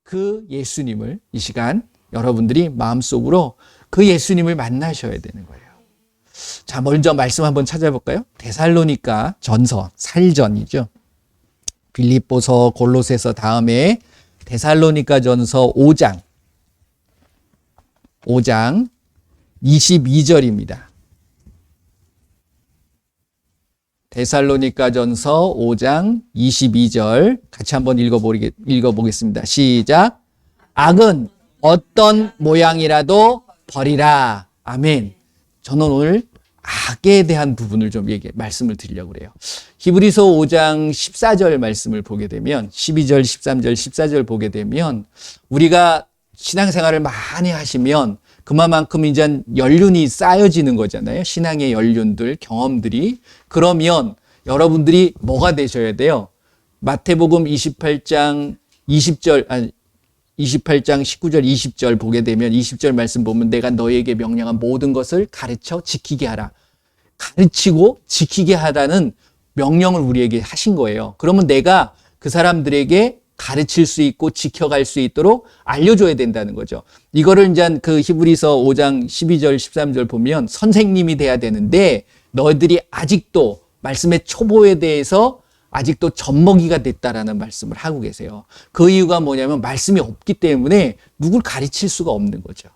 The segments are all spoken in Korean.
그 예수님을 이 시간 여러분들이 마음속으로 그 예수님을 만나셔야 되는 거예요. 자, 먼저 말씀 한번 찾아볼까요? 데살로니가 전서, 살전이죠. 빌립보서, 골로새서 다음에 데살로니가 전서 5장 22절입니다. 데살로니가 전서 5장 22절 같이 한번 읽어보겠습니다. 시작. 악은 어떤 모양이라도 버리라. 아멘. 저는 오늘 악에 대한 부분을 좀 말씀을 드리려고 그래요. 히브리서 5장 14절 말씀을 보게 되면 12절, 13절, 14절 보게 되면 우리가 신앙생활을 많이 하시면 그만큼 이제 연륜이 쌓여지는 거잖아요. 신앙의 연륜들, 경험들이. 그러면 여러분들이 뭐가 되셔야 돼요? 마태복음 28장 19절, 20절 보게 되면 20절 말씀 보면 내가 너에게 명령한 모든 것을 가르쳐 지키게 하라. 가르치고 지키게 하라는 명령을 우리에게 하신 거예요. 그러면 내가 그 사람들에게 가르칠 수 있고 지켜갈 수 있도록 알려줘야 된다는 거죠. 이거를 이제 그 히브리서 5장 12절, 13절 보면 선생님이 돼야 되는데 너희들이 아직도 말씀의 초보에 대해서 아직도 젖먹이가 됐다라는 말씀을 하고 계세요. 그 이유가 뭐냐면 말씀이 없기 때문에 누굴 가르칠 수가 없는 거죠.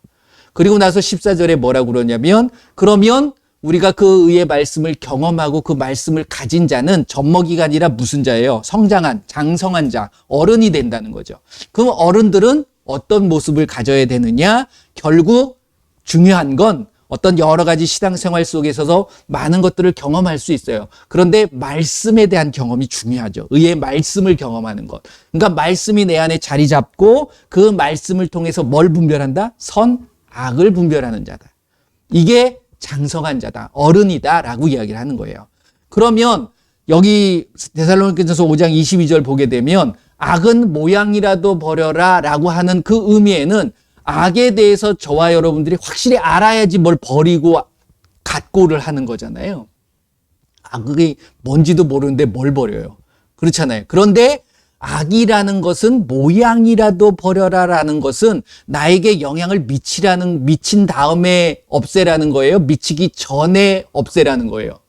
그리고 나서 14절에 뭐라고 그러냐면 그러면 우리가 그 의의 말씀을 경험하고 그 말씀을 가진 자는 젖먹이가 아니라 무슨 자예요? 성장한, 장성한 자, 어른이 된다는 거죠. 그럼 어른들은 어떤 모습을 가져야 되느냐? 결국 중요한 건 어떤 여러 가지 신앙생활 속에서 많은 것들을 경험할 수 있어요. 그런데 말씀에 대한 경험이 중요하죠. 의의 말씀을 경험하는 것. 그러니까 말씀이 내 안에 자리 잡고 그 말씀을 통해서 뭘 분별한다? 선, 악을 분별하는 자다. 이게 장성한 자다, 어른이다 라고 이야기를 하는 거예요. 그러면 여기 데살로니가전서 5장 22절 보게 되면 악은 모양이라도 버려라 라고 하는 그 의미에는 악에 대해서 저와 여러분들이 확실히 알아야지 뭘 버리고 갖고를 하는 거잖아요. 악이 뭔지도 모르는데 뭘 버려요. 그렇잖아요. 그런데 악이라는 것은 모양이라도 버려라라는 것은 나에게 영향을 미친 다음에 없애라는 거예요. 미치기 전에 없애라는 거예요.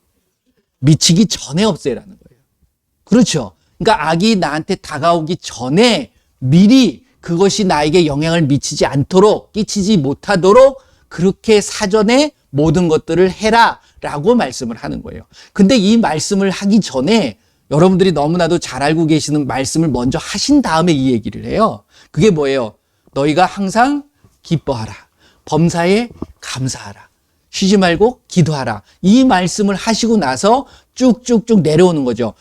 미치기 전에 없애라는 거예요. 그렇죠. 그러니까 악이 나한테 다가오기 전에 미리 그것이 나에게 영향을 미치지 않도록, 끼치지 못하도록 그렇게 사전에 모든 것들을 해라라고 말씀을 하는 거예요. 근데 이 말씀을 하기 전에 여러분들이 너무나도 잘 알고 계시는 말씀을 먼저 하신 다음에 이 얘기를 해요. 그게 뭐예요? 너희가 항상 기뻐하라. 범사에 감사하라. 쉬지 말고 기도하라. 이 말씀을 하시고 나서 쭉쭉쭉 내려오는 거죠.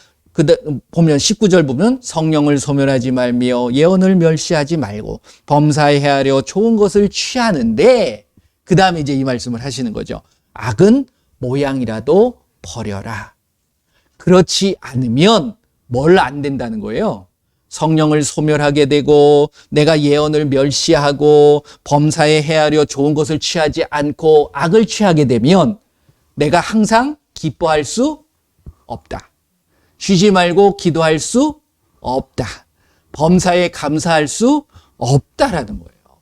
보면 19절 보면 성령을 소멸하지 말며 예언을 멸시하지 말고 범사에 헤아려 좋은 것을 취하는데 그 다음에 이제 이 말씀을 하시는 거죠. 악은 모양이라도 버려라. 그렇지 않으면 뭘 안 된다는 거예요? 성령을 소멸하게 되고 내가 예언을 멸시하고 범사에 헤아려 좋은 것을 취하지 않고 악을 취하게 되면 내가 항상 기뻐할 수 없다. 쉬지 말고 기도할 수 없다. 범사에 감사할 수 없다라는 거예요.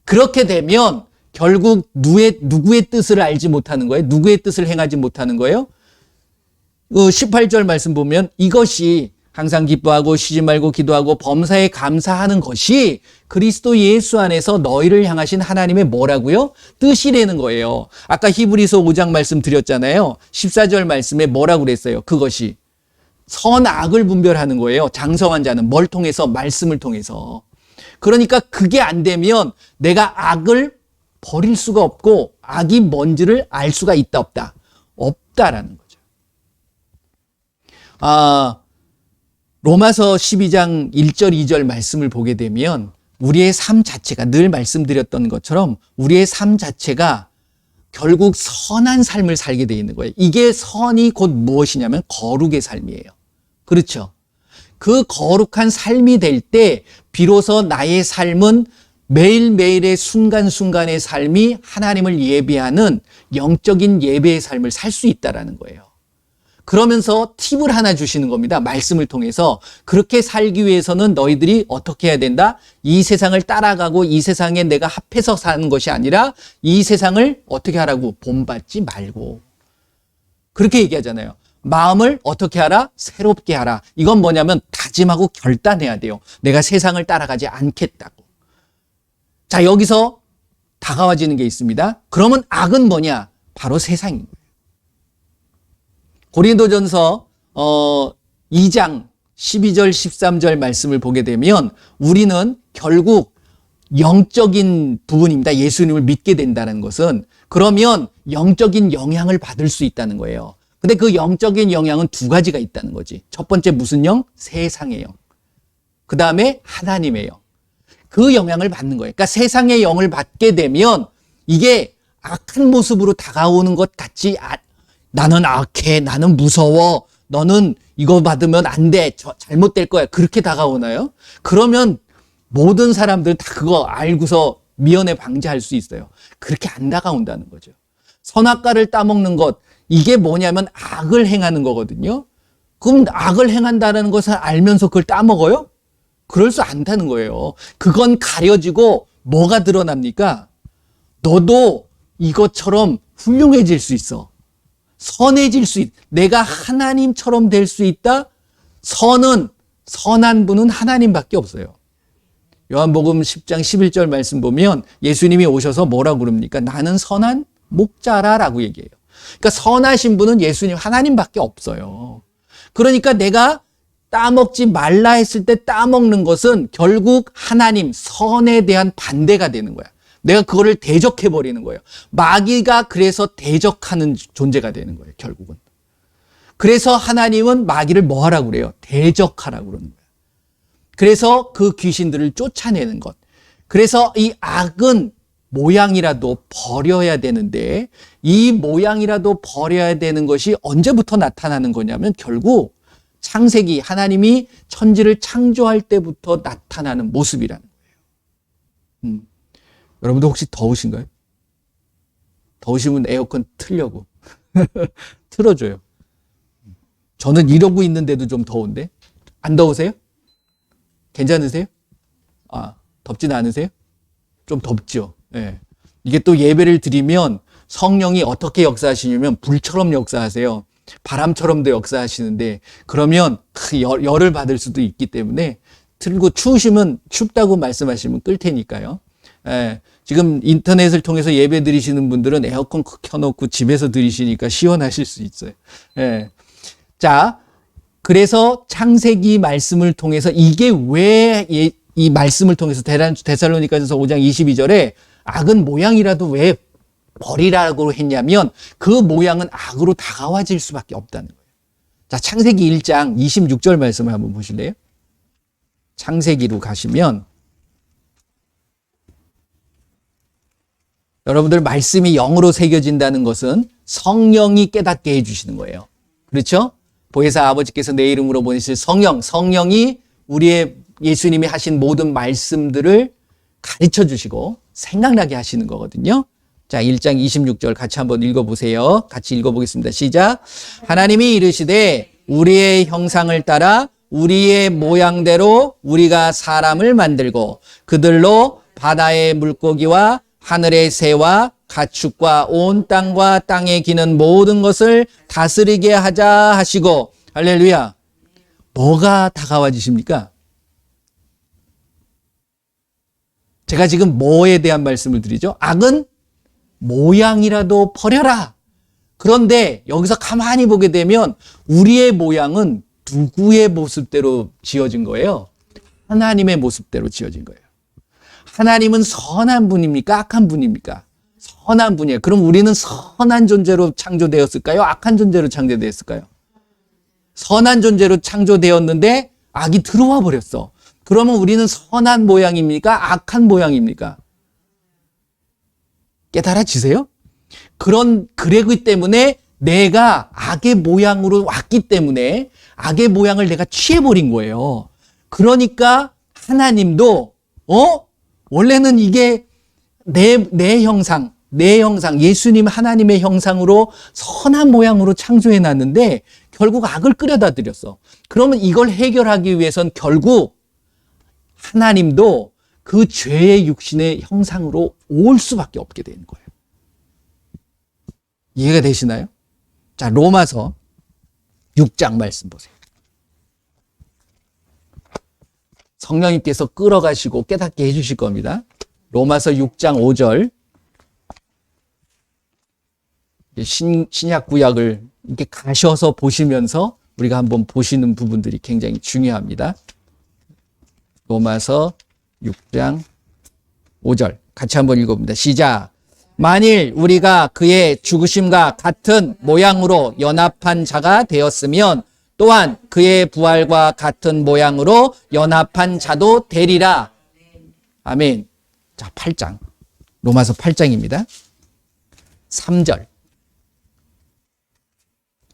그렇게 되면 결국 누구의 뜻을 알지 못하는 거예요? 누구의 뜻을 행하지 못하는 거예요? 18절 말씀 보면 이것이 항상 기뻐하고 쉬지 말고 기도하고 범사에 감사하는 것이 그리스도 예수 안에서 너희를 향하신 하나님의 뭐라고요? 뜻이라는 거예요. 아까 히브리서 5장 말씀 드렸잖아요. 14절 말씀에 뭐라고 그랬어요? 그것이 선악을 분별하는 거예요. 장성한 자는 뭘 통해서? 말씀을 통해서. 그러니까 그게 안 되면 내가 악을 버릴 수가 없고 악이 뭔지를 알 수가 있다 없다? 없다라는 거죠. 로마서 12장 1절 2절 말씀을 보게 되면 우리의 삶 자체가 늘 말씀드렸던 것처럼 우리의 삶 자체가 결국 선한 삶을 살게 돼 있는 거예요. 이게 선이 곧 무엇이냐면 거룩의 삶이에요. 그렇죠? 그 거룩한 삶이 될 때 비로소 나의 삶은 매일매일의 순간순간의 삶이 하나님을 예배하는 영적인 예배의 삶을 살 수 있다라는 거예요. 그러면서 팁을 하나 주시는 겁니다. 말씀을 통해서. 그렇게 살기 위해서는 너희들이 어떻게 해야 된다? 이 세상을 따라가고 이 세상에 내가 합해서 사는 것이 아니라 이 세상을 어떻게 하라고? 본받지 말고. 그렇게 얘기하잖아요. 마음을 어떻게 하라? 새롭게 하라. 이건 뭐냐면 다짐하고 결단해야 돼요. 내가 세상을 따라가지 않겠다고. 자, 여기서 다가와지는 게 있습니다. 그러면 악은 뭐냐? 바로 세상인 거예요. 고린도전서 2장 12절 13절 말씀을 보게 되면 우리는 결국 영적인 부분입니다. 예수님을 믿게 된다는 것은. 그러면 영적인 영향을 받을 수 있다는 거예요. 근데 그 영적인 영향은 두 가지가 있다는 거지. 첫 번째 무슨 영? 세상의 영. 그 다음에 하나님의 영. 그 영향을 받는 거예요. 그러니까 세상의 영을 받게 되면 이게 악한 모습으로 다가오는 것 같지, 나는 악해, 나는 무서워, 너는 이거 받으면 안 돼, 잘못될 거야. 그렇게 다가오나요? 그러면 모든 사람들은 다 그거 알고서 미연에 방지할 수 있어요. 그렇게 안 다가온다는 거죠. 선악과를 따먹는 것, 이게 뭐냐면 악을 행하는 거거든요. 그럼 악을 행한다는 것을 알면서 그걸 따먹어요? 그럴 수 않다는 거예요. 그건 가려지고 뭐가 드러납니까? 너도 이것처럼 훌륭해질 수 있어. 선해질 수 있다. 내가 하나님처럼 될 수 있다. 선한 분은 하나님밖에 없어요. 요한복음 10장 11절 말씀 보면 예수님이 오셔서 뭐라고 그럽니까? 나는 선한 목자라라고 얘기해요. 그러니까 선하신 분은 예수님 하나님밖에 없어요. 그러니까 내가 따먹지 말라 했을 때 따먹는 것은 결국 하나님, 선에 대한 반대가 되는 거야. 내가 그거를 대적해버리는 거예요. 마귀가 그래서 대적하는 존재가 되는 거예요, 결국은. 그래서 하나님은 마귀를 뭐 하라고 그래요? 대적하라고 그러는 거예요. 그래서 그 귀신들을 쫓아내는 것. 그래서 이 악은 모양이라도 버려야 되는데 이 모양이라도 버려야 되는 것이 언제부터 나타나는 거냐면 결국 창세기, 하나님이 천지를 창조할 때부터 나타나는 모습이라는 거예요. 여러분도 혹시 더우신가요? 더우시면 에어컨 틀려고. 틀어줘요. 저는 이러고 있는데도 좀 더운데? 안 더우세요? 괜찮으세요? 덥진 않으세요? 좀 덥죠. 예. 이게 또 예배를 드리면 성령이 어떻게 역사하시냐면 불처럼 역사하세요. 바람처럼도 역사하시는데 그러면 열을 받을 수도 있기 때문에 틀고 추우시면 춥다고 말씀하시면 끌 테니까요. 예. 지금 인터넷을 통해서 예배 드리시는 분들은 에어컨 켜놓고 집에서 드리시니까 시원하실 수 있어요. 예. 자, 그래서 창세기 말씀을 통해서 이게 왜 이 말씀을 통해서 데살로니가전서 5장 22절에 악은 모양이라도 왜 버리라고 했냐면 그 모양은 악으로 다가와질 수밖에 없다는 거예요. 자, 창세기 1장 26절 말씀을 한번 보실래요? 창세기로 가시면 여러분들 말씀이 영으로 새겨진다는 것은 성령이 깨닫게 해주시는 거예요. 그렇죠? 보혜사 아버지께서 내 이름으로 보내실 성령이 우리의 예수님이 하신 모든 말씀들을 가르쳐 주시고 생각나게 하시는 거거든요. 자, 1장 26절 같이 한번 읽어보세요. 같이 읽어보겠습니다. 시작. 하나님이 이르시되 우리의 형상을 따라 우리의 모양대로 우리가 사람을 만들고 그들로 바다의 물고기와 하늘의 새와 가축과 온 땅과 땅에 기는 모든 것을 다스리게 하자 하시고 할렐루야. 뭐가 다가와지십니까? 제가 지금 뭐에 대한 말씀을 드리죠? 악은 모양이라도 버려라. 그런데 여기서 가만히 보게 되면 우리의 모양은 누구의 모습대로 지어진 거예요? 하나님의 모습대로 지어진 거예요. 하나님은 선한 분입니까? 악한 분입니까? 선한 분이에요. 그럼 우리는 선한 존재로 창조되었을까요? 악한 존재로 창조되었을까요? 선한 존재로 창조되었는데 악이 들어와 버렸어. 그러면 우리는 선한 모양입니까? 악한 모양입니까? 깨달아지세요? 그러기 때문에 내가 악의 모양으로 왔기 때문에 악의 모양을 내가 취해버린 거예요. 그러니까 하나님도 원래는 이게 내 형상, 예수님 하나님의 형상으로 선한 모양으로 창조해 놨는데 결국 악을 끌어다 드렸어. 그러면 이걸 해결하기 위해선 결국 하나님도 그 죄의 육신의 형상으로 올 수밖에 없게 되는 거예요. 이해가 되시나요? 자, 로마서 6장 말씀 보세요. 성령님께서 끌어가시고 깨닫게 해주실 겁니다. 로마서 6장 5절. 신약 구약을 이렇게 가셔서 보시면서 우리가 한번 보시는 부분들이 굉장히 중요합니다. 로마서 6장 5절 같이 한번 읽어봅니다. 시작. 만일 우리가 그의 죽으심과 같은 모양으로 연합한 자가 되었으면 또한 그의 부활과 같은 모양으로 연합한 자도 되리라. 아멘. 자, 8장. 로마서 8장입니다. 3절.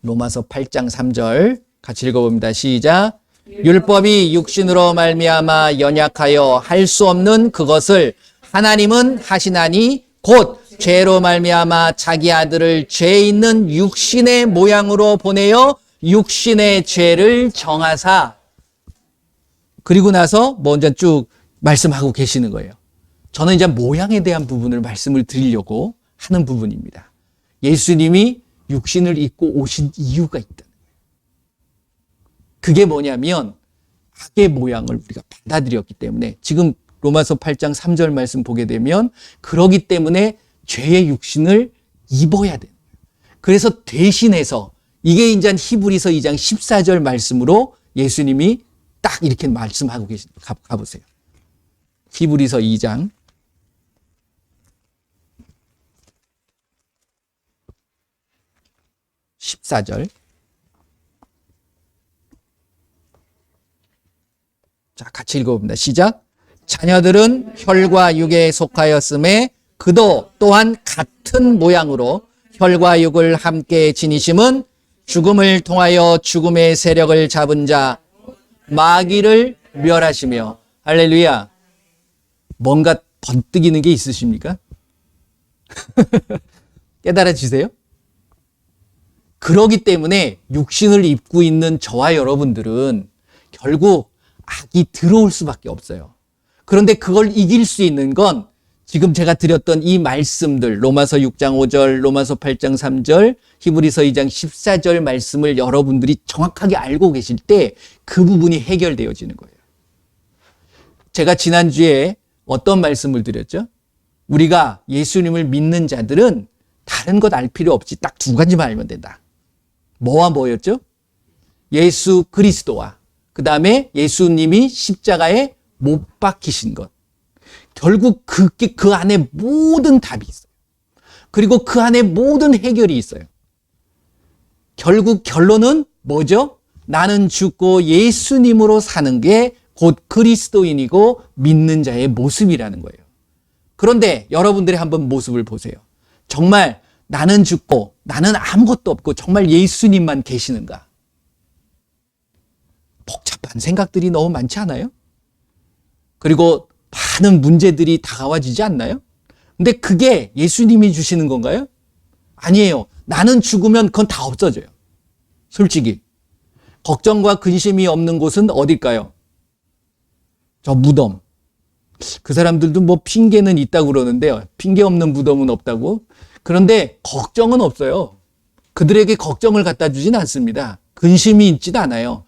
로마서 8장 3절 같이 읽어봅니다. 시작. 율법이 육신으로 말미암아 연약하여 할 수 없는 그것을 하나님은 하시나니 곧 죄로 말미암아 자기 아들을 죄 있는 육신의 모양으로 보내어 육신의 죄를 정하사. 그리고 나서 먼저 쭉 말씀하고 계시는 거예요. 저는 이제 모양에 대한 부분을 말씀을 드리려고 하는 부분입니다. 예수님이 육신을 입고 오신 이유가 있다는 거예요. 그게 뭐냐면 악의 모양을 우리가 받아들였기 때문에, 지금 로마서 8장 3절 말씀 보게 되면 그러기 때문에 죄의 육신을 입어야 돼요. 그래서 대신해서 이게 이제 히브리서 2장 14절 말씀으로 예수님이 딱 이렇게 말씀하고 계십니다. 가보세요. 히브리서 2장 14절. 자, 같이 읽어봅니다. 시작. 자녀들은 혈과 육에 속하였음에 그도 또한 같은 모양으로 혈과 육을 함께 지니심은 죽음을 통하여 죽음의 세력을 잡은 자 마귀를 멸하시며. 할렐루야. 뭔가 번뜩이는 게 있으십니까? 깨달아지세요? 그러기 때문에 육신을 입고 있는 저와 여러분들은 결국 악이 들어올 수밖에 없어요. 그런데 그걸 이길 수 있는 건 지금 제가 드렸던 이 말씀들, 로마서 6장 5절, 로마서 8장 3절, 히브리서 2장 14절 말씀을 여러분들이 정확하게 알고 계실 때 그 부분이 해결되어지는 거예요. 제가 지난주에 어떤 말씀을 드렸죠? 우리가 예수님을 믿는 자들은 다른 것 알 필요 없이 딱 두 가지만 알면 된다. 뭐와 뭐였죠? 예수 그리스도와 그 다음에 예수님이 십자가에 못 박히신 것. 결국 그 안에 모든 답이 있어요. 그리고 그 안에 모든 해결이 있어요. 결국 결론은 뭐죠? 나는 죽고 예수님으로 사는 게 곧 그리스도인이고 믿는 자의 모습이라는 거예요. 그런데 여러분들이 한번 모습을 보세요. 정말 나는 죽고 나는 아무것도 없고 정말 예수님만 계시는가? 복잡한 생각들이 너무 많지 않아요? 그리고 많은 문제들이 다가와지지 않나요? 근데 그게 예수님이 주시는 건가요? 아니에요. 나는 죽으면 그건 다 없어져요. 솔직히. 걱정과 근심이 없는 곳은 어딜까요? 저 무덤. 그 사람들도 뭐 핑계는 있다고 그러는데요. 핑계 없는 무덤은 없다고. 그런데 걱정은 없어요. 그들에게 걱정을 갖다 주진 않습니다. 근심이 있지도 않아요.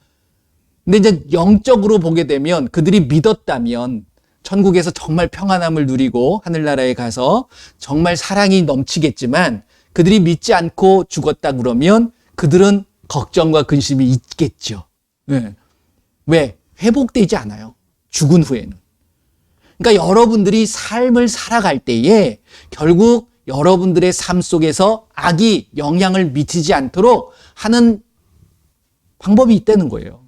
근데 이제 영적으로 보게 되면 그들이 믿었다면 천국에서 정말 평안함을 누리고 하늘나라에 가서 정말 사랑이 넘치겠지만, 그들이 믿지 않고 죽었다 그러면 그들은 걱정과 근심이 있겠죠. 네. 왜? 회복되지 않아요. 죽은 후에는. 그러니까 여러분들이 삶을 살아갈 때에 결국 여러분들의 삶 속에서 악이 영향을 미치지 않도록 하는 방법이 있다는 거예요.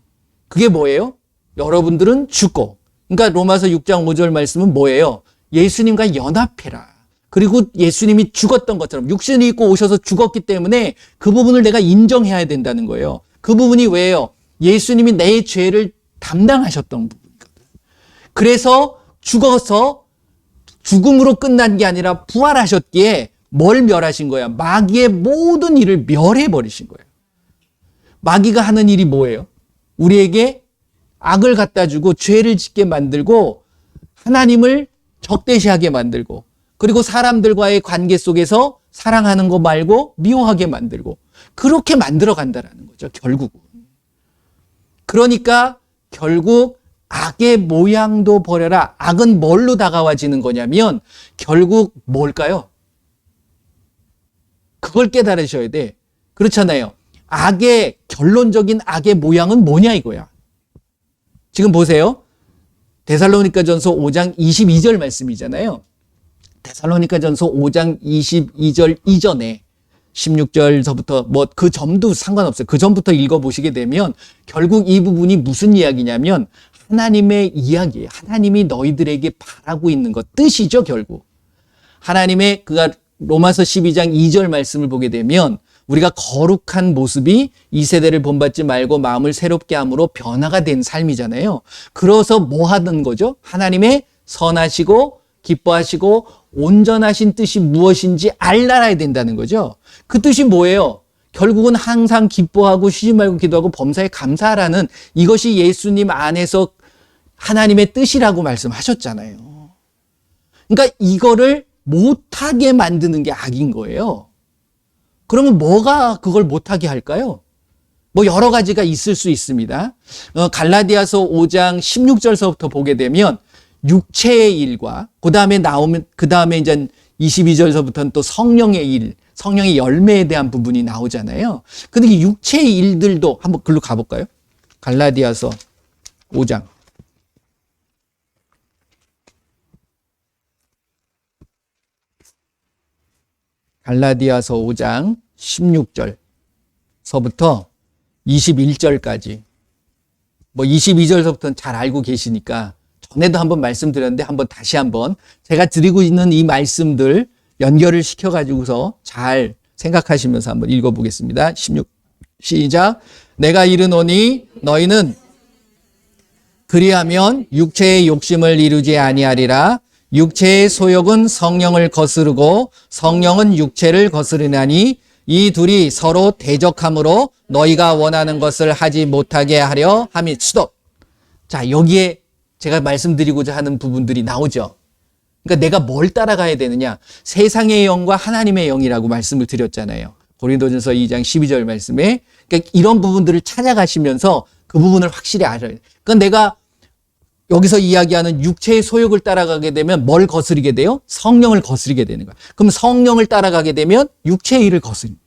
그게 뭐예요? 여러분들은 죽고, 그러니까 로마서 6장 5절 말씀은 뭐예요? 예수님과 연합해라. 그리고 예수님이 죽었던 것처럼 육신을 입고 오셔서 죽었기 때문에 그 부분을 내가 인정해야 된다는 거예요. 그 부분이 왜요? 예수님이 내 죄를 담당하셨던 부분이거든. 그래서 죽어서 죽음으로 끝난 게 아니라 부활하셨기에 뭘 멸하신 거야? 마귀의 모든 일을 멸해버리신 거예요. 마귀가 하는 일이 뭐예요? 우리에게 악을 갖다 주고 죄를 짓게 만들고 하나님을 적대시하게 만들고 그리고 사람들과의 관계 속에서 사랑하는 거 말고 미워하게 만들고 그렇게 만들어 간다라는 거죠, 결국은. 그러니까 결국 악의 모양도 버려라. 악은 뭘로 다가와지는 거냐면 결국 뭘까요? 그걸 깨달으셔야 돼. 그렇잖아요. 악의 결론적인 악의 모양은 뭐냐 이거야. 지금 보세요. 데살로니가전서 5장 22절 말씀이잖아요. 데살로니가전서 5장 22절 이전에 16절서부터 뭐 그 점도 상관없어요. 그 전부터 읽어보시게 되면 결국 이 부분이 무슨 이야기냐면 하나님의 이야기예요. 하나님이 너희들에게 바라고 있는 것, 뜻이죠, 결국. 하나님의 그가 로마서 12장 2절 말씀을 보게 되면 우리가 거룩한 모습이 이 세대를 본받지 말고 마음을 새롭게 함으로 변화가 된 삶이잖아요. 그래서 뭐 하는 거죠? 하나님의 선하시고 기뻐하시고 온전하신 뜻이 무엇인지 알아야 된다는 거죠. 그 뜻이 뭐예요? 결국은 항상 기뻐하고 쉬지 말고 기도하고 범사에 감사하라는 이것이 예수님 안에서 하나님의 뜻이라고 말씀하셨잖아요. 그러니까 이거를 못하게 만드는 게 악인 거예요. 그러면 뭐가 그걸 못하게 할까요? 뭐 여러 가지가 있을 수 있습니다. 갈라디아서 5장 16절서부터 보게 되면 육체의 일과 그 다음에 이제 22절서부터는 또 성령의 일, 성령의 열매에 대한 부분이 나오잖아요. 근데 이 육체의 일들도 한번 글로 가볼까요? 갈라디아서 5장. 갈라디아서 5장 16절서부터 21절까지. 뭐 22절서부터는 잘 알고 계시니까 전에도 한번 말씀드렸는데 한번 다시 한번 제가 드리고 있는 이 말씀들 연결을 시켜가지고서 잘 생각하시면서 한번 읽어보겠습니다. 16 시작. 내가 이르노니 너희는 그리하면 육체의 욕심을 이루지 아니하리라. 육체의 소욕은 성령을 거스르고 성령은 육체를 거스르나니 이 둘이 서로 대적함으로 너희가 원하는 것을 하지 못하게 하려 함이. 스톱. 자, 여기에 제가 말씀드리고자 하는 부분들이 나오죠. 그러니까 내가 뭘 따라가야 되느냐? 세상의 영과 하나님의 영이라고 말씀을 드렸잖아요. 고린도전서 2장 12절 말씀에. 그러니까 이런 부분들을 찾아가시면서 그 부분을 확실히 알아야 돼요. 그러니까 내가 여기서 이야기하는 육체의 소욕을 따라가게 되면 뭘 거스르게 돼요? 성령을 거스르게 되는 거야. 그럼 성령을 따라가게 되면 육체의 일을 거스릅니다.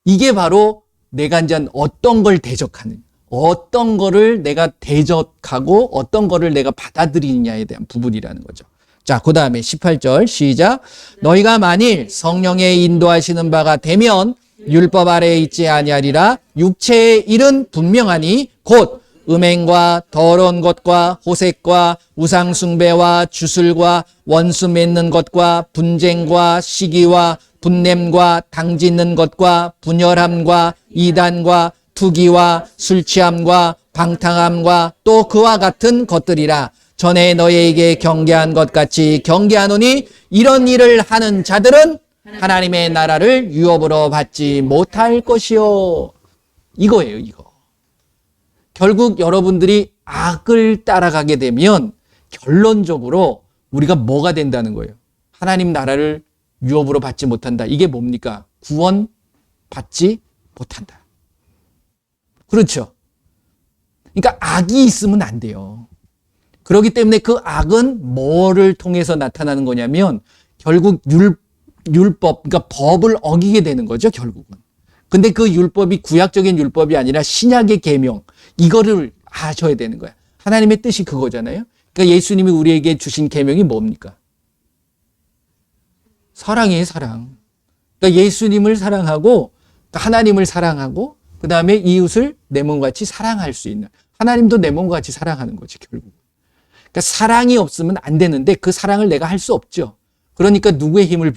이게 바로 내가 이제 어떤 걸 대적하는, 어떤 거를 내가 대적하고 어떤 거를 내가 받아들이느냐에 대한 부분이라는 거죠. 자, 그 다음에 18절 시작. 너희가 만일 성령의 인도하시는 바가 되면 율법 아래에 있지 아니하리라. 육체의 일은 분명하니 곧 음행과 더러운 것과 호색과 우상숭배와 주술과 원수 맺는 것과 분쟁과 시기와 분냄과 당짓는 것과 분열함과 이단과 투기와 술취함과 방탕함과 또 그와 같은 것들이라. 전에 너희에게 경계한 것 같이 경계하노니 이런 일을 하는 자들은 하나님의 나라를 유업으로 받지 못할 것이요. 이거예요, 이거. 결국 여러분들이 악을 따라가게 되면 결론적으로 우리가 뭐가 된다는 거예요? 하나님 나라를 유업으로 받지 못한다. 이게 뭡니까? 구원 받지 못한다. 그렇죠? 그러니까 악이 있으면 안 돼요. 그렇기 때문에 그 악은 뭐를 통해서 나타나는 거냐면 결국 율법, 그러니까 법을 어기게 되는 거죠, 결국은. 근데 그 율법이 구약적인 율법이 아니라 신약의 계명, 이거를 아셔야 되는 거야. 하나님의 뜻이 그거잖아요. 그러니까 예수님이 우리에게 주신 계명이 뭡니까? 사랑이에요, 사랑. 그러니까 예수님을 사랑하고 하나님을 사랑하고 그 다음에 이웃을 내 몸과 같이 사랑할 수 있는, 하나님도 내 몸과 같이 사랑하는 거지, 결국. 그러니까 사랑이 없으면 안 되는데 그 사랑을 내가 할 수 없죠. 그러니까 누구의 힘을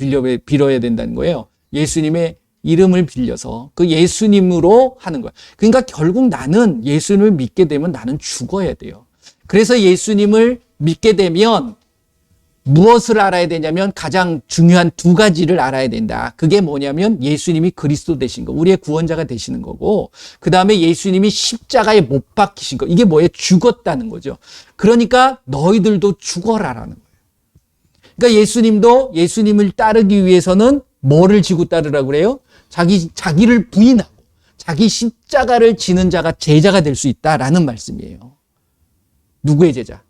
빌어야 된다는 거예요? 예수님의 이름을 빌려서 그 예수님으로 하는 거야. 그러니까 결국 나는 예수님을 믿게 되면 나는 죽어야 돼요. 그래서 예수님을 믿게 되면 무엇을 알아야 되냐면 가장 중요한 두 가지를 알아야 된다. 그게 뭐냐면 예수님이 그리스도 되신 거, 우리의 구원자가 되시는 거고, 그 다음에 예수님이 십자가에 못 박히신 거. 이게 뭐예요? 죽었다는 거죠. 그러니까 너희들도 죽어라라는 거예요. 그러니까 예수님도 예수님을 따르기 위해서는 뭐를 지고 따르라고 그래요? 자기를 부인하고 자기 십자가를 지는 자가 제자가 될 수 있다라는 말씀이에요. 누구의 제자?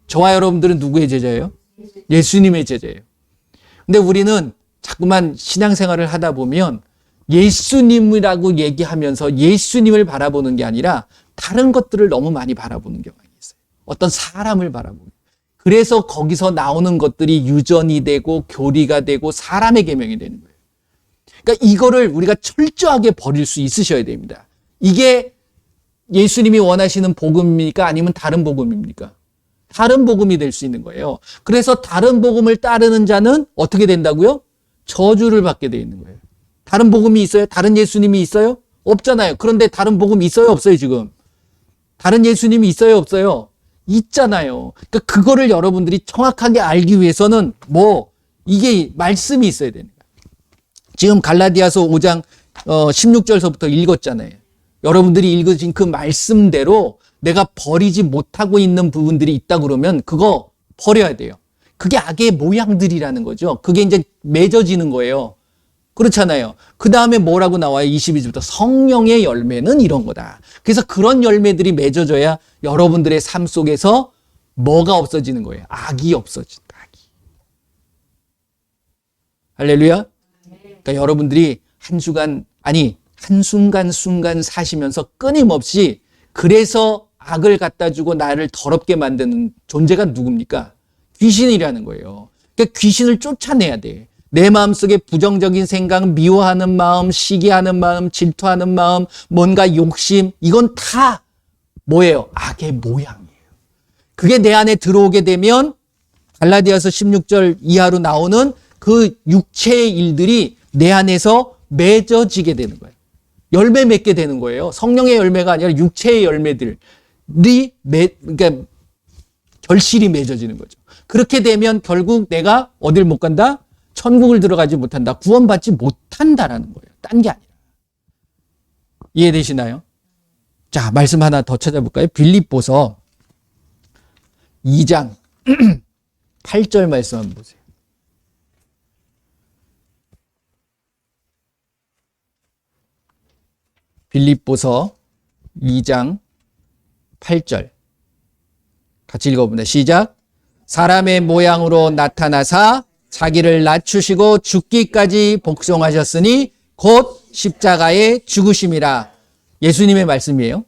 저와 여러분들은 누구의 제자예요? 예수님의 제자예요. 근데 우리는 자꾸만 신앙생활을 하다 보면 예수님이라고 얘기하면서 예수님을 바라보는 게 아니라 다른 것들을 너무 많이 바라보는 경향이 있어요. 어떤 사람을 바라보는. 그래서 거기서 나오는 것들이 유전이 되고 교리가 되고 사람의 계명이 되는 거예요. 그러니까 이거를 우리가 철저하게 버릴 수 있으셔야 됩니다. 이게 예수님이 원하시는 복음입니까? 아니면 다른 복음입니까? 다른 복음이 될 수 있는 거예요. 그래서 다른 복음을 따르는 자는 어떻게 된다고요? 저주를 받게 되어 있는 거예요. 다른 복음이 있어요? 다른 예수님이 있어요? 없잖아요. 그런데 다른 복음이 있어요? 없어요, 지금? 다른 예수님이 있어요? 없어요? 있잖아요. 그러니까 그거를 여러분들이 정확하게 알기 위해서는 이게 말씀이 있어야 되는 거예요. 지금 갈라디아서 5장 16절서부터 읽었잖아요. 여러분들이 읽으신 그 말씀대로 내가 버리지 못하고 있는 부분들이 있다 그러면 그거 버려야 돼요. 그게 악의 모양들이라는 거죠. 그게 이제 맺어지는 거예요. 그렇잖아요. 그 다음에 뭐라고 나와요? 22절부터 성령의 열매는 이런 거다. 그래서 그런 열매들이 맺어져야 여러분들의 삶 속에서 뭐가 없어지는 거예요? 악이 없어진다. 악이. 할렐루야. 그러니까 여러분들이 한순간 사시면서 끊임없이 그래서 악을 갖다 주고 나를 더럽게 만드는 존재가 누굽니까? 귀신이라는 거예요. 그러니까 귀신을 쫓아내야 돼. 내 마음속에 부정적인 생각, 미워하는 마음, 시기하는 마음, 질투하는 마음, 뭔가 욕심, 이건 다 뭐예요? 악의 모양이에요. 그게 내 안에 들어오게 되면 갈라디아서 16절 이하로 나오는 그 육체의 일들이 내 안에서 맺어지게 되는 거예요. 열매 맺게 되는 거예요. 성령의 열매가 아니라 육체의 열매들이 그러니까 결실이 맺어지는 거죠. 그렇게 되면 결국 내가 어딜 못 간다? 천국을 들어가지 못한다. 구원받지 못한다라는 거예요. 딴 게 아니라. 이해되시나요? 자, 말씀 하나 더 찾아볼까요? 빌립보서 2장 8절 말씀 한번 보세요. 빌립보서 2장 8절 같이 읽어봅니다. 시작. 사람의 모양으로 나타나사 자기를 낮추시고 죽기까지 복종하셨으니 곧 십자가에 죽으심이라. 예수님의 말씀이에요.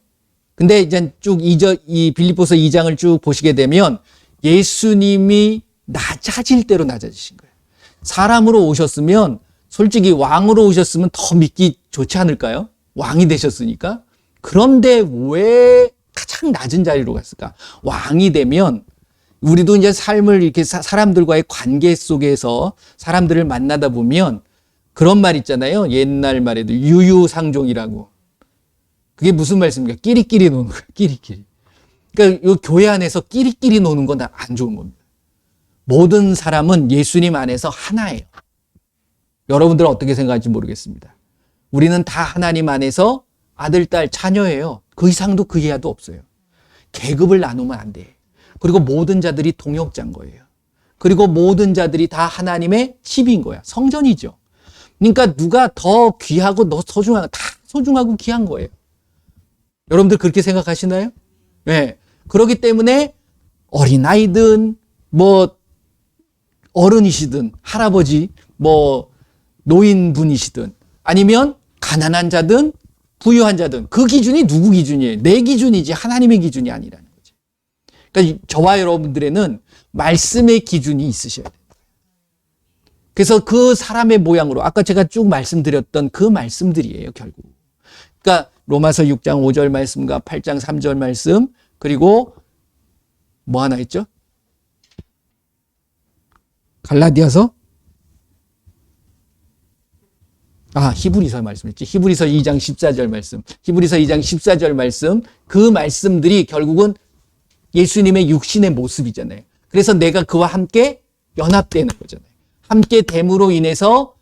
근데 이제 쭉 이 빌립보서 2장을 쭉 보시게 되면 예수님이 낮아질 대로 낮아지신 거예요. 사람으로 오셨으면 솔직히 왕으로 오셨으면 더 믿기 좋지 않을까요? 왕이 되셨으니까. 그런데 왜 가장 낮은 자리로 갔을까? 왕이 되면 우리도 이제 삶을 이렇게 사람들과의 관계 속에서 사람들을 만나다 보면 그런 말 있잖아요. 옛날 말에도 유유상종이라고. 그게 무슨 말씀입니까? 끼리끼리 노는 거예요. 끼리끼리. 그러니까 이 교회 안에서 끼리끼리 노는 건 안 좋은 겁니다. 모든 사람은 예수님 안에서 하나예요. 여러분들은 어떻게 생각할지 모르겠습니다. 우리는 다 하나님 안에서 아들, 딸, 자녀예요. 그 이상도 그 이하도 없어요. 계급을 나누면 안 돼. 그리고 모든 자들이 동역자인 거예요. 그리고 모든 자들이 다 하나님의 집인 거야. 성전이죠. 그러니까 누가 더 귀하고 더 소중하고 다 소중하고 귀한 거예요. 여러분들 그렇게 생각하시나요? 네. 그렇기 때문에 어린아이든 어른이시든 할아버지 노인분이시든 아니면 가난한 자든 부유한 자든 그 기준이 누구 기준이에요? 내 기준이지 하나님의 기준이 아니라는 거죠. 그러니까 저와 여러분들에는 말씀의 기준이 있으셔야 돼요. 그래서 그 사람의 모양으로 아까 제가 쭉 말씀드렸던 그 말씀들이에요, 결국. 그러니까 로마서 6장 5절 말씀과 8장 3절 말씀 그리고 뭐 하나 있죠? 갈라디아서 히브리서 말씀했지. 히브리서 2장 14절 말씀. 히브리서 2장 14절 말씀. 그 말씀들이 결국은 예수님의 육신의 모습이잖아요. 그래서 내가 그와 함께 연합되는 거잖아요. 함께 됨으로 인해서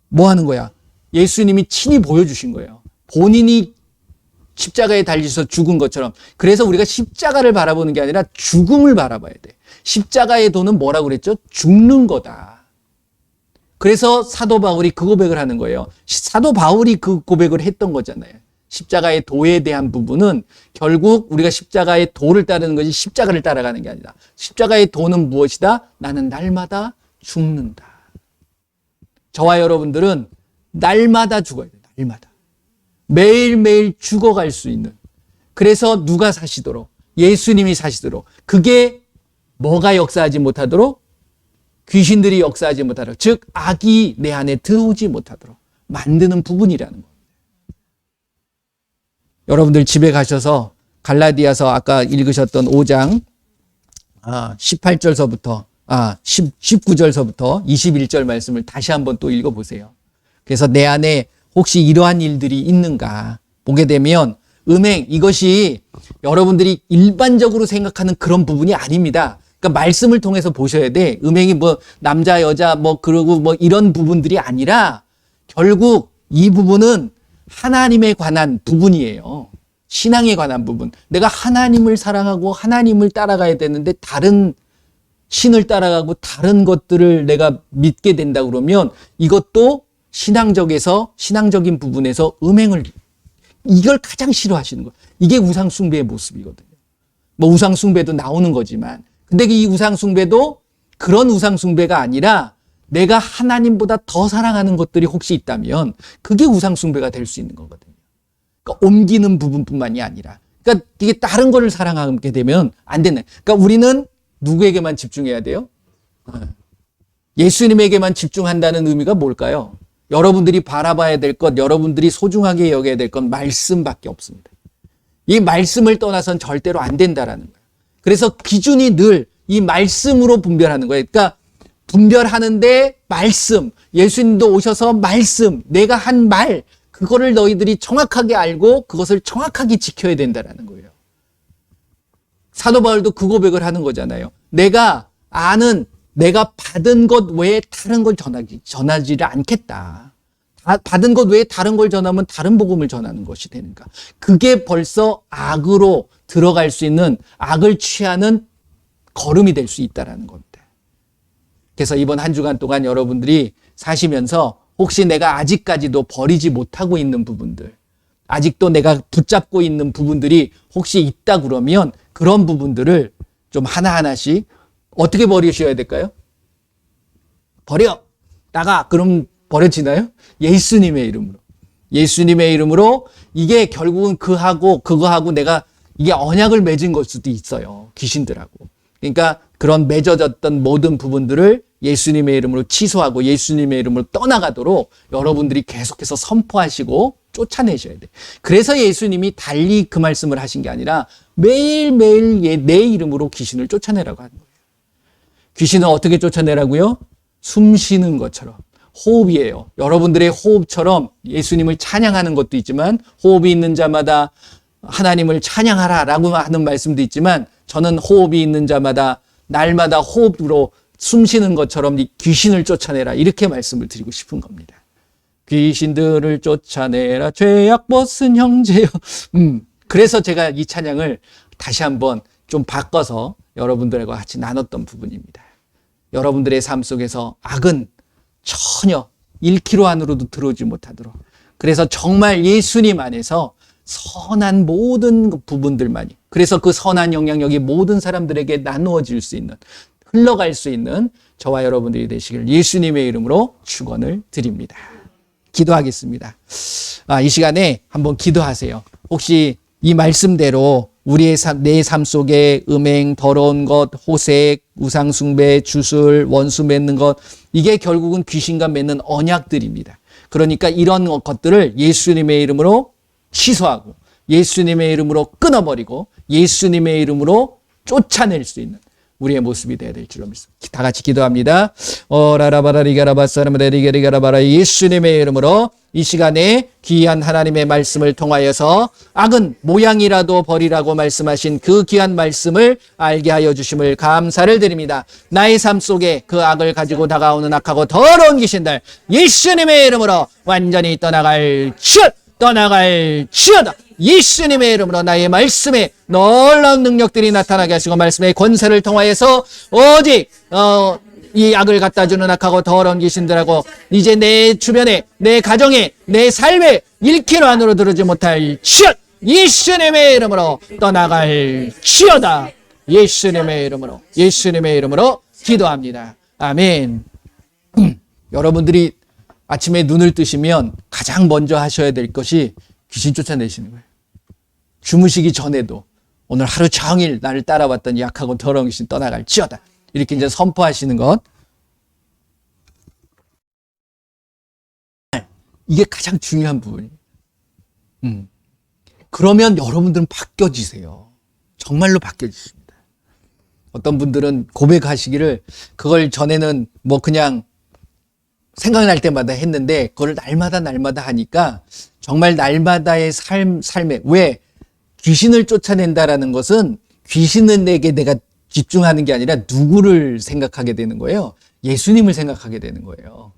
뭐 하는 거야? 예수님이 친히 보여주신 거예요. 본인이 십자가에 달리셔서 죽은 것처럼. 그래서 우리가 십자가를 바라보는 게 아니라 죽음을 바라봐야 돼. 십자가의 도는 뭐라고 그랬죠? 죽는 거다. 그래서 사도 바울이 그 고백을 하는 거예요. 사도 바울이 그 고백을 했던 거잖아요. 십자가의 도에 대한 부분은 결국 우리가 십자가의 도를 따르는 것이 십자가를 따라가는 게 아니라 십자가의 도는 무엇이다? 나는 날마다 죽는다. 저와 여러분들은 날마다 죽어야 돼요. 날마다. 매일매일 죽어갈 수 있는. 그래서 누가 사시도록? 예수님이 사시도록. 그게 뭐가 역사하지 못하도록? 귀신들이 역사하지 못하도록. 즉 악이 내 안에 들어오지 못하도록 만드는 부분이라는 겁니다. 여러분들 집에 가셔서 갈라디아서 아까 읽으셨던 5장 18절서부터 19절서부터 21절 말씀을 다시 한번 또 읽어보세요. 그래서 내 안에 혹시 이러한 일들이 있는가 보게 되면 음행, 이것이 여러분들이 일반적으로 생각하는 그런 부분이 아닙니다. 그러니까 말씀을 통해서 보셔야 돼. 음행이 뭐 남자 여자 뭐 그러고 뭐 이런 부분들이 아니라 결국 이 부분은 하나님에 관한 부분이에요. 신앙에 관한 부분. 내가 하나님을 사랑하고 하나님을 따라가야 되는데 다른 신을 따라가고 다른 것들을 내가 믿게 된다 그러면 이것도 신앙적인 부분에서 음행을, 이걸 가장 싫어하시는 거예요. 이게 우상숭배의 모습이거든요. 뭐 우상숭배도 나오는 거지만, 근데 이 우상숭배도 그런 우상숭배가 아니라 내가 하나님보다 더 사랑하는 것들이 혹시 있다면 그게 우상숭배가 될 수 있는 거거든요. 그러니까 옮기는 부분뿐만이 아니라, 그러니까 이게 다른 거를 사랑하게 되면 안 되는. 그러니까 우리는 누구에게만 집중해야 돼요? 예수님에게만 집중한다는 의미가 뭘까요? 여러분들이 바라봐야 될 것, 여러분들이 소중하게 여겨야 될 건 말씀밖에 없습니다. 이 말씀을 떠나선 절대로 안 된다라는 거예요. 그래서 기준이 늘 이 말씀으로 분별하는 거예요. 그러니까 분별하는데 말씀, 예수님도 오셔서 말씀, 내가 한 말, 그거를 너희들이 정확하게 알고 그것을 정확하게 지켜야 된다라는 거예요. 사도 바울도 그 고백을 하는 거잖아요. 내가 아는, 내가 받은 것 외에 다른 걸 전하지를 않겠다. 받은 것 외에 다른 걸 전하면 다른 복음을 전하는 것이 되는가. 그게 벌써 악으로 들어갈 수 있는, 악을 취하는 걸음이 될 수 있다는 겁니다. 그래서 이번 한 주간 동안 여러분들이 사시면서 혹시 내가 아직까지도 버리지 못하고 있는 부분들, 아직도 내가 붙잡고 있는 부분들이 혹시 있다 그러면 그런 부분들을 좀 하나하나씩 어떻게 버리셔야 될까요? 버려! 나가! 그럼 버려지나요? 예수님의 이름으로. 예수님의 이름으로. 이게 결국은 그거하고 내가 이게 언약을 맺은 걸 수도 있어요. 귀신들하고. 그러니까 그런 맺어졌던 모든 부분들을 예수님의 이름으로 취소하고 예수님의 이름으로 떠나가도록 여러분들이 계속해서 선포하시고 쫓아내셔야 돼. 그래서 예수님이 달리 그 말씀을 하신 게 아니라 매일매일 내 이름으로 귀신을 쫓아내라고 하는 거예요. 귀신은 어떻게 쫓아내라고요? 숨 쉬는 것처럼. 호흡이에요. 여러분들의 호흡처럼 예수님을 찬양하는 것도 있지만 호흡이 있는 자마다 하나님을 찬양하라라고 하는 말씀도 있지만 저는 호흡이 있는 자마다 날마다 호흡으로 숨 쉬는 것처럼 귀신을 쫓아내라 이렇게 말씀을 드리고 싶은 겁니다. 귀신들을 쫓아내라 죄악 벗은 형제여. 그래서 제가 이 찬양을 다시 한번 좀 바꿔서 여러분들과 같이 나눴던 부분입니다. 여러분들의 삶 속에서 악은 전혀 1km 안으로도 들어오지 못하도록, 그래서 정말 예수님 안에서 선한 모든 부분들만이, 그래서 그 선한 영향력이 모든 사람들에게 나누어질 수 있는, 흘러갈 수 있는 저와 여러분들이 되시길 예수님의 이름으로 축원을 드립니다. 기도하겠습니다. 이 시간에 한번 기도하세요. 혹시 이 말씀대로 우리의 내 삶 속에 음행, 더러운 것, 호색, 우상숭배, 주술, 원수 맺는 것, 이게 결국은 귀신과 맺는 언약들입니다. 그러니까 이런 것들을 예수님의 이름으로 취소하고 예수님의 이름으로 끊어버리고 예수님의 이름으로 쫓아낼 수 있는 우리의 모습이 되어야 될 줄로 믿습니다. 다 같이 기도합니다. 라라바라리가라바사라마데리가리가라바라 예수님의 이름으로 이 시간에 귀한 하나님의 말씀을 통하여서 악은 모양이라도 버리라고 말씀하신 그 귀한 말씀을 알게 하여 주심을 감사를 드립니다. 나의 삶 속에 그 악을 가지고 다가오는 악하고 더러운 귀신들 예수님의 이름으로 완전히 떠나갈지어다. 예수님의 이름으로 나의 말씀에 놀라운 능력들이 나타나게 하시고 말씀의 권세를 통하여서 오직 이 악을 갖다 주는 악하고 더러운 귀신들하고 이제 내 주변에 내 가정에 내 삶에 1km 안으로 들어오지 못할 예수님의 이름으로 떠나갈지어다. 예수님의 이름으로 기도합니다. 아멘. 여러분들이 아침에 눈을 뜨시면 가장 먼저 하셔야 될 것이 귀신 쫓아내시는 거예요. 주무시기 전에도 오늘 하루 종일 나를 따라왔던 약하고 더러운 귀신 떠나갈지어다. 이렇게 이제 선포하시는 것. 이게 가장 중요한 부분이에요. 그러면 여러분들은 바뀌어지세요. 정말로 바뀌어지십니다. 어떤 분들은 고백하시기를 그걸 전에는 뭐 그냥 생각날 때마다 했는데 그걸 날마다 하니까 정말 날마다의 삶에 왜 귀신을 쫓아낸다라는 것은 귀신에게 내가 집중하는 게 아니라 누구를 생각하게 되는 거예요? 예수님을 생각하게 되는 거예요.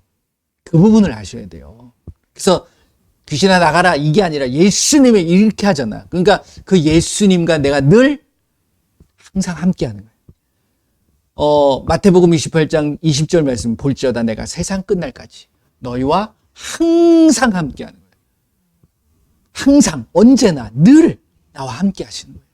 그 부분을 아셔야 돼요. 그래서 귀신아 나가라 이게 아니라 예수님을 이렇게 하잖아. 그러니까 그 예수님과 내가 늘 항상 함께 하는 거예요. 마태복음 28장 20절 말씀 볼지어다 내가 세상 끝날까지 너희와 항상 함께 하는 거예요. 항상 언제나 늘 나와 함께 하시는 거예요.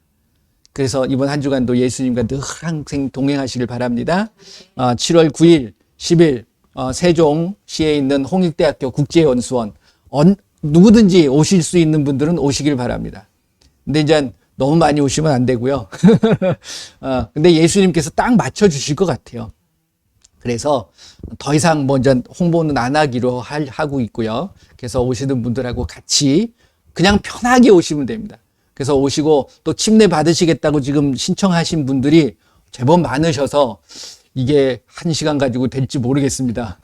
그래서 이번 한 주간도 예수님과 늘 항상 동행하시길 바랍니다. 7월 9일, 10일 세종시에 있는 홍익대학교 국제연수원 누구든지 오실 수 있는 분들은 오시길 바랍니다. 근데 이제 너무 많이 오시면 안 되고요. 근데 예수님께서 딱 맞춰주실 것 같아요. 그래서 더 이상 먼저 홍보는 안 하기로 하고 있고요. 그래서 오시는 분들하고 같이 그냥 편하게 오시면 됩니다. 그래서 오시고 또 침례 받으시겠다고 지금 신청하신 분들이 제법 많으셔서 이게 1시간 가지고 될지 모르겠습니다.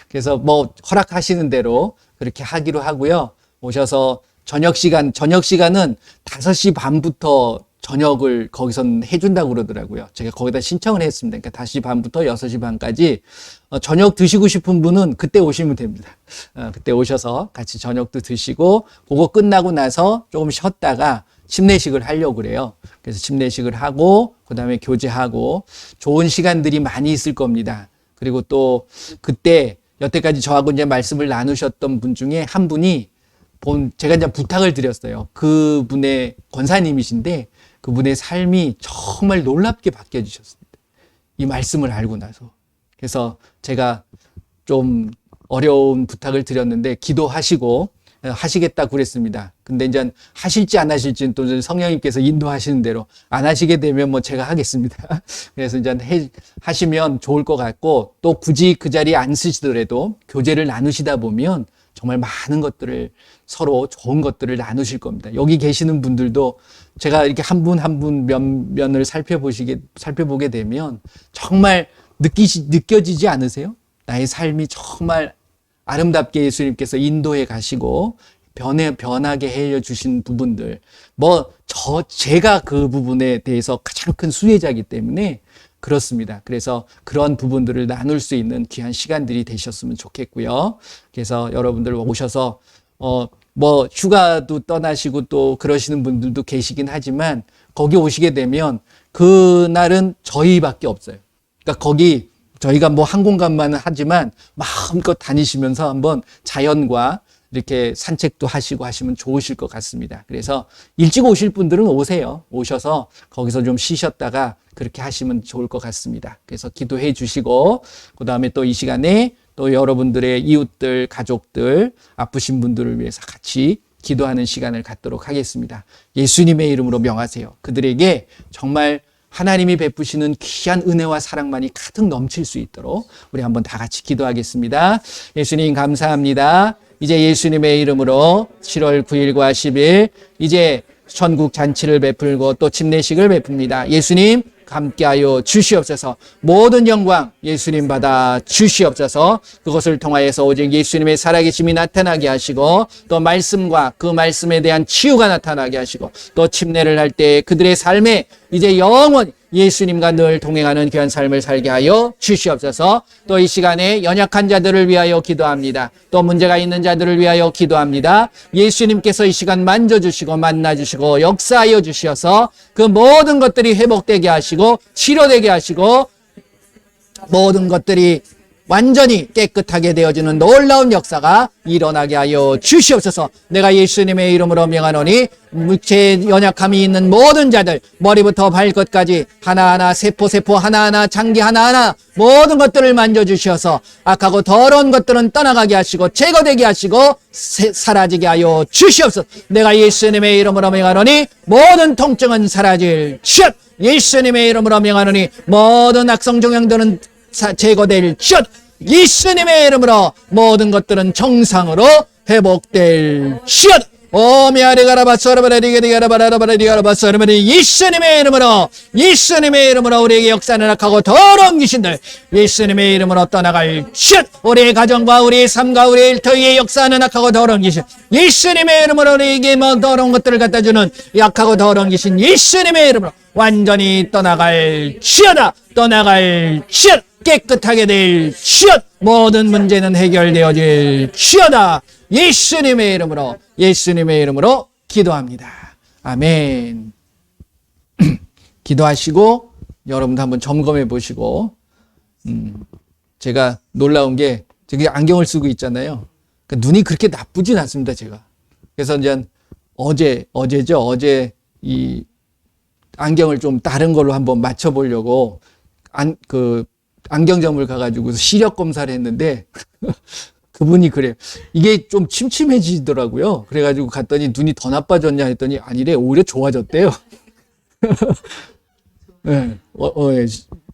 그래서 뭐 허락하시는 대로 그렇게 하기로 하고요. 오셔서 저녁 시간은 5시 반부터 저녁을 거기선 해준다고 그러더라고요. 제가 거기다 신청을 했습니다. 그러니까 5시 반부터 6시 반까지 저녁 드시고 싶은 분은 그때 오시면 됩니다. 그때 오셔서 같이 저녁도 드시고 그거 끝나고 나서 조금 쉬었다가 침례식을 하려고 그래요. 그래서 침례식을 하고 그다음에 교제하고 좋은 시간들이 많이 있을 겁니다. 그리고 또 그때 여태까지 저하고 이제 말씀을 나누셨던 분 중에 한 분이 제가 이제 부탁을 드렸어요. 그분의 권사님이신데 그분의 삶이 정말 놀랍게 바뀌어지셨습니다. 이 말씀을 알고 나서. 그래서 제가 좀 어려운 부탁을 드렸는데 기도하시고 하시겠다고 그랬습니다. 근데 이제 하실지 안 하실지는 또 성령님께서 인도하시는 대로 안 하시게 되면 뭐 제가 하겠습니다. 그래서 이제 하시면 좋을 것 같고 또 굳이 그 자리에 안 쓰시더라도 교제를 나누시다 보면 정말 많은 것들을 서로 좋은 것들을 나누실 겁니다. 여기 계시는 분들도 제가 이렇게 한 분 한 분 면면을 살펴보게 되면 정말 느껴지지 않으세요? 나의 삶이 정말 아름답게 예수님께서 인도해 가시고 변하게 해 주신 부분들. 제가 그 부분에 대해서 가장 큰 수혜자이기 때문에 그렇습니다. 그래서 그런 부분들을 나눌 수 있는 귀한 시간들이 되셨으면 좋겠고요. 그래서 여러분들 오셔서 휴가도 떠나시고 또 그러시는 분들도 계시긴 하지만 거기 오시게 되면 그날은 저희밖에 없어요. 그러니까 거기 저희가 한 공간만은 하지만 마음껏 다니시면서 한번 자연과 이렇게 산책도 하시고 하시면 좋으실 것 같습니다. 그래서 일찍 오실 분들은 오세요. 오셔서 거기서 좀 쉬셨다가 그렇게 하시면 좋을 것 같습니다. 그래서 기도해 주시고 그 다음에 또 이 시간에 또 여러분들의 이웃들, 가족들, 아프신 분들을 위해서 같이 기도하는 시간을 갖도록 하겠습니다. 예수님의 이름으로 명하세요. 그들에게 정말 하나님이 베푸시는 귀한 은혜와 사랑만이 가득 넘칠 수 있도록 우리 한번 다 같이 기도하겠습니다. 예수님 감사합니다. 이제 예수님의 이름으로 7월 9일과 10일 이제 천국 잔치를 베풀고 또 침례식을 베풉니다. 예수님 함께하여 주시옵소서. 모든 영광 예수님 받아 주시옵소서. 그것을 통하여서 오직 예수님의 살아계심이 나타나게 하시고 또 말씀과 그 말씀에 대한 치유가 나타나게 하시고 또 침례를 할 때 그들의 삶에 이제 영원히 예수님과 늘 동행하는 귀한 삶을 살게 하여 주시옵소서. 또 이 시간에 연약한 자들을 위하여 기도합니다. 또 문제가 있는 자들을 위하여 기도합니다. 예수님께서 이 시간 만져주시고 만나주시고 역사하여 주시어서 그 모든 것들이 회복되게 하시고 치료되게 하시고 모든 것들이 완전히 깨끗하게 되어지는 놀라운 역사가 일어나게 하여 주시옵소서. 내가 예수님의 이름으로 명하노니 육체에 연약함이 있는 모든 자들 머리부터 발끝까지 하나하나 세포 하나하나 장기 하나하나 모든 것들을 만져주셔서 악하고 더러운 것들은 떠나가게 하시고 제거되게 하시고 사라지게 하여 주시옵소서. 내가 예수님의 이름으로 명하노니 모든 통증은 사라질지어다. 예수님의 이름으로 명하노니 모든 악성 종양들은 제거될 것. 예수님의 이름으로 모든 것들은 정상으로 회복될 것. 예수님의 이름으로 우리에게 역사는 악하고 더러운 귀신들 예수님의 이름으로 떠나갈 것. 우리의 가정과 우리의 삶과 우리의 일터의 역사는 악하고 더러운 귀신 예수님의 이름으로 우리에게 더러운 것들을 갖다주는 약하고 더러운 귀신 예수님의 이름으로 완전히 떠나갈 치어다. 떠나갈 치어. 깨끗하게 될 치어. 모든 문제는 해결되어질 치어다. 예수님의 이름으로 기도합니다. 아멘. 기도하시고 여러분도 한번 점검해 보시고 제가 놀라운 게 제가 안경을 쓰고 있잖아요. 그러니까 눈이 그렇게 나쁘진 않습니다. 제가. 그래서 이제 어제 이 안경을 좀 다른 걸로 한번 맞춰보려고 안경점을 가가지고 시력 검사를 했는데 그분이 그래요. 이게 좀 침침해지더라고요. 그래가지고 갔더니 눈이 더 나빠졌냐 했더니 아니래, 오히려 좋아졌대요. 네,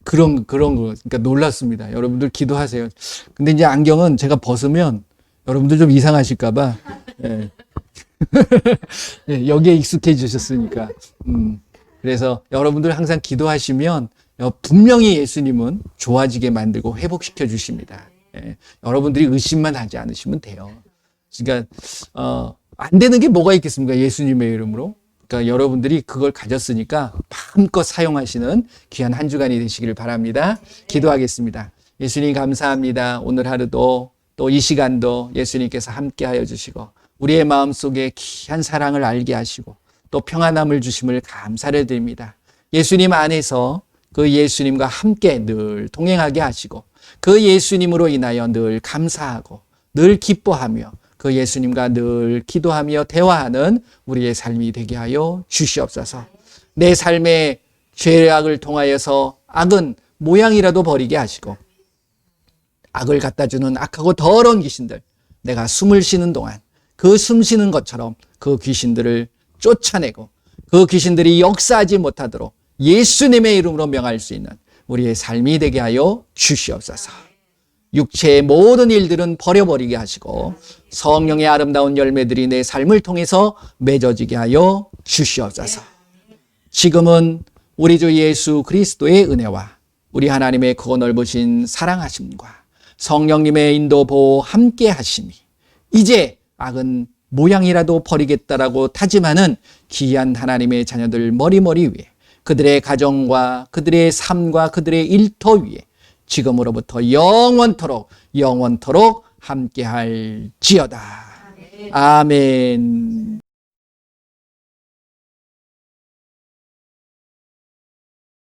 그런 거. 그러니까 놀랐습니다. 여러분들 기도하세요. 근데 이제 안경은 제가 벗으면 여러분들 좀 이상하실까봐. 네. 네, 여기에 익숙해지셨으니까. 그래서 여러분들 항상 기도하시면 분명히 예수님은 좋아지게 만들고 회복시켜 주십니다. 예, 여러분들이 의심만 하지 않으시면 돼요. 그러니까 안 되는 게 뭐가 있겠습니까? 예수님의 이름으로. 그러니까 여러분들이 그걸 가졌으니까 마음껏 사용하시는 귀한 한 주간이 되시기를 바랍니다. 기도하겠습니다. 예수님 감사합니다. 오늘 하루도 또 이 시간도 예수님께서 함께하여 주시고 우리의 마음속에 귀한 사랑을 알게 하시고 또 평안함을 주심을 감사를 드립니다. 예수님 안에서 그 예수님과 함께 늘 동행하게 하시고 그 예수님으로 인하여 늘 감사하고 늘 기뻐하며 그 예수님과 늘 기도하며 대화하는 우리의 삶이 되게 하여 주시옵소서. 내 삶의 죄악을 통하여서 악은 모양이라도 버리게 하시고 악을 갖다주는 악하고 더러운 귀신들 내가 숨을 쉬는 동안 그 숨 쉬는 것처럼 그 귀신들을 쫓아내고 그 귀신들이 역사하지 못하도록 예수님의 이름으로 명할 수 있는 우리의 삶이 되게 하여 주시옵소서. 육체의 모든 일들은 버려버리게 하시고 성령의 아름다운 열매들이 내 삶을 통해서 맺어지게 하여 주시옵소서. 지금은 우리 주 예수 그리스도의 은혜와 우리 하나님의 크고 넓으신 사랑하심과 성령님의 인도 보호 함께 하심이 이제 악은 모양이라도 버리겠다라고 다짐하는 귀한 하나님의 자녀들 머리머리 위에 그들의 가정과 그들의 삶과 그들의 일터 위에 지금으로부터 영원토록 함께할지어다. 아멘.